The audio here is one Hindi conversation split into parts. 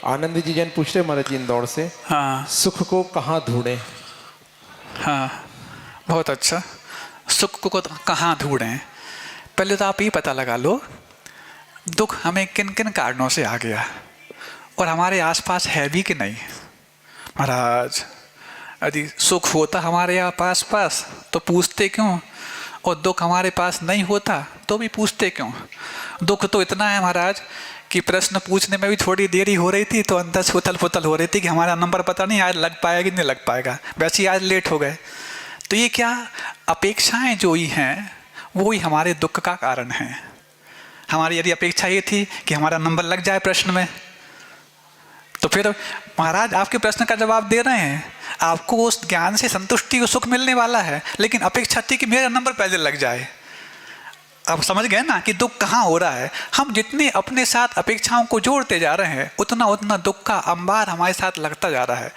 आनंद जी जन पूछ रहे महाराज जी इंदौर से, हाँ सुख को कहाँ ढूंढें? हाँ, बहुत अच्छा। सुख को कहाँ ढूंढें? पहले तो आप ये पता लगा लो दुख हमें किन किन कारणों से आ गया और हमारे आसपास है भी कि नहीं। महाराज यदि सुख होता हमारे यहाँ पास तो पूछते क्यों, और दुख हमारे पास नहीं होता तो भी पूछते क्यों। दुख तो इतना है महाराज कि प्रश्न पूछने में भी थोड़ी देरी हो रही थी तो अंदर से उथल पुथल हो रही थी कि हमारा नंबर पता नहीं आज लग पाएगा कि नहीं लग पाएगा, वैसे ही आज लेट हो गए। तो ये क्या अपेक्षाएं जो ही हैं वो ही हमारे दुख का कारण है। हमारी यदि अपेक्षा ये थी कि हमारा नंबर लग जाए प्रश्न में, तो फिर महाराज आपके प्रश्न का जवाब दे रहे हैं, आपको उस ज्ञान से संतुष्टि और सुख मिलने वाला है, लेकिन अपेक्षा थी कि मेरा नंबर पहले लग जाए। अब समझ गए ना कि दुख कहाँ हो रहा है। हम जितने अपने साथ अपेक्षाओं को जोड़ते जा रहे हैं उतना उतना दुख का अंबार हमारे साथ लगता जा रहा है।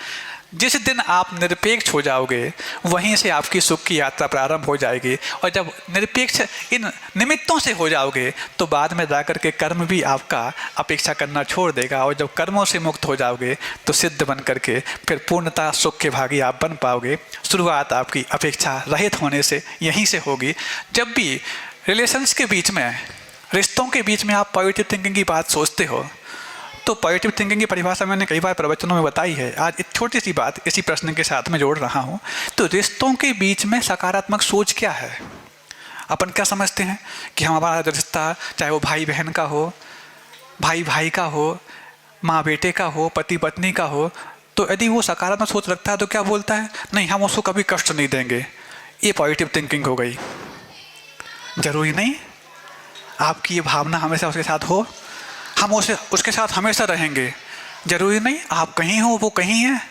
जिस दिन आप निरपेक्ष हो जाओगे वहीं से आपकी सुख की यात्रा प्रारंभ हो जाएगी, और जब निरपेक्ष इन निमित्तों से हो जाओगे तो बाद में जाकर के कर्म भी आपका अपेक्षा करना छोड़ देगा, और जब कर्मों से मुक्त हो जाओगे तो सिद्ध बन करके फिर पूर्णतः सुख के भागी आप बन पाओगे। शुरुआत आपकी अपेक्षा रहित होने से यहीं से होगी। जब भी रिलेशंस के बीच में, रिश्तों के बीच में आप पॉजिटिव थिंकिंग की बात सोचते हो तो पॉजिटिव थिंकिंग की परिभाषा मैंने कई बार प्रवचनों में बताई है। आज एक छोटी सी बात इसी प्रश्न के साथ में जोड़ रहा हूँ। तो रिश्तों के बीच में सकारात्मक सोच क्या है? अपन क्या समझते हैं कि हमारा रिश्ता चाहे वो भाई बहन का हो, भाई भाई का हो, माँ बेटे का हो, पति पत्नी का हो, तो यदि वो सकारात्मक सोच रखता है तो क्या बोलता है, नहीं हम उसको कभी कष्ट नहीं देंगे। ये पॉजिटिव थिंकिंग हो गई। जरूरी नहीं आपकी ये भावना हमेशा उसके साथ हो, हम उसके साथ हमेशा रहेंगे। जरूरी नहीं आप कहीं हो वो कहीं है,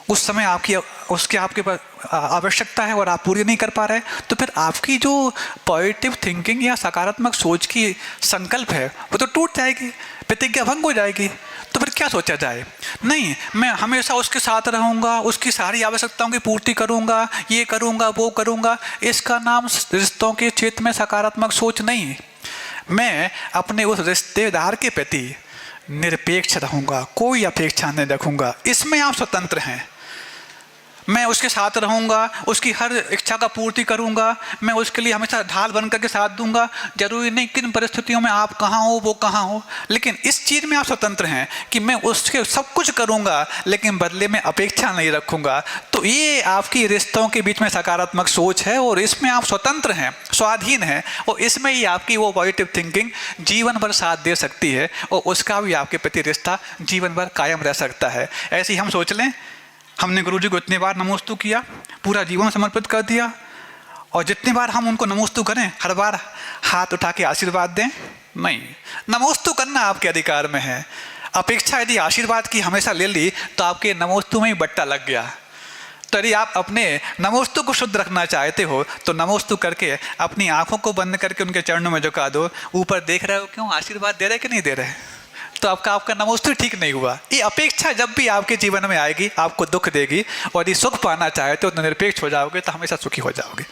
उस समय आपकी पास आवश्यकता है और आप पूरी नहीं कर पा रहे, तो फिर आपकी जो पॉजिटिव थिंकिंग या सकारात्मक सोच की संकल्प है वो तो टूट जाएगी, प्रतिज्ञा भंग हो जाएगी। तो फिर क्या सोचा जाए, नहीं मैं हमेशा उसके साथ रहूँगा, उसकी सारी आवश्यकताओं की पूर्ति करूँगा, ये करूँगा वो करूँगा। इसका नाम रिश्तों के क्षेत्र में सकारात्मक सोच नहीं। मैं अपने उस रिश्तेदार के प्रति निरपेक्ष रहूँगा, कोई अपेक्षा नहीं रखूँगा, इसमें आप स्वतंत्र हैं। मैं उसके साथ रहूँगा, उसकी हर इच्छा का पूर्ति करूँगा, मैं उसके लिए हमेशा ढाल बनकर के साथ दूंगा। जरूरी नहीं किन परिस्थितियों में आप कहाँ हो वो कहाँ हो, लेकिन इस चीज़ में आप स्वतंत्र हैं कि मैं उसके सब कुछ करूँगा लेकिन बदले में अपेक्षा नहीं रखूँगा। तो ये आपकी रिश्तों के बीच में सकारात्मक सोच है और इसमें आप स्वतंत्र हैं, स्वाधीन हैं, और इसमें ही आपकी वो पॉजिटिव थिंकिंग जीवन भर साथ दे सकती है और उसका भी आपके प्रति रिश्ता जीवन भर कायम रह सकता है। ऐसे ही हम सोच लें, हमने गुरुजी को इतनी बार नमोस्तु किया, पूरा जीवन समर्पित कर दिया, और जितनी बार हम उनको नमोस्तु करें हर बार हाथ उठा के आशीर्वाद दें? नहीं, नमोस्तु करना आपके अधिकार में है। अपेक्षा यदि आशीर्वाद की हमेशा ले ली तो आपके नमोस्तु में ही बट्टा लग गया। तो यदि आप अपने नमोस्तु को शुद्ध रखना चाहते हो तो नमोस्तु करके अपनी आंखों को बंद करके उनके चरणों में झुका दो। ऊपर देख रहे हो क्यों, आशीर्वाद दे रहे कि नहीं दे रहे? तो आपका नमोस्तु ठीक नहीं हुआ। ये अपेक्षा जब भी आपके जीवन में आएगी आपको दुख देगी, और यदि सुख पाना चाहे तो निरपेक्ष हो जाओगे तो हमेशा सुखी हो जाओगे।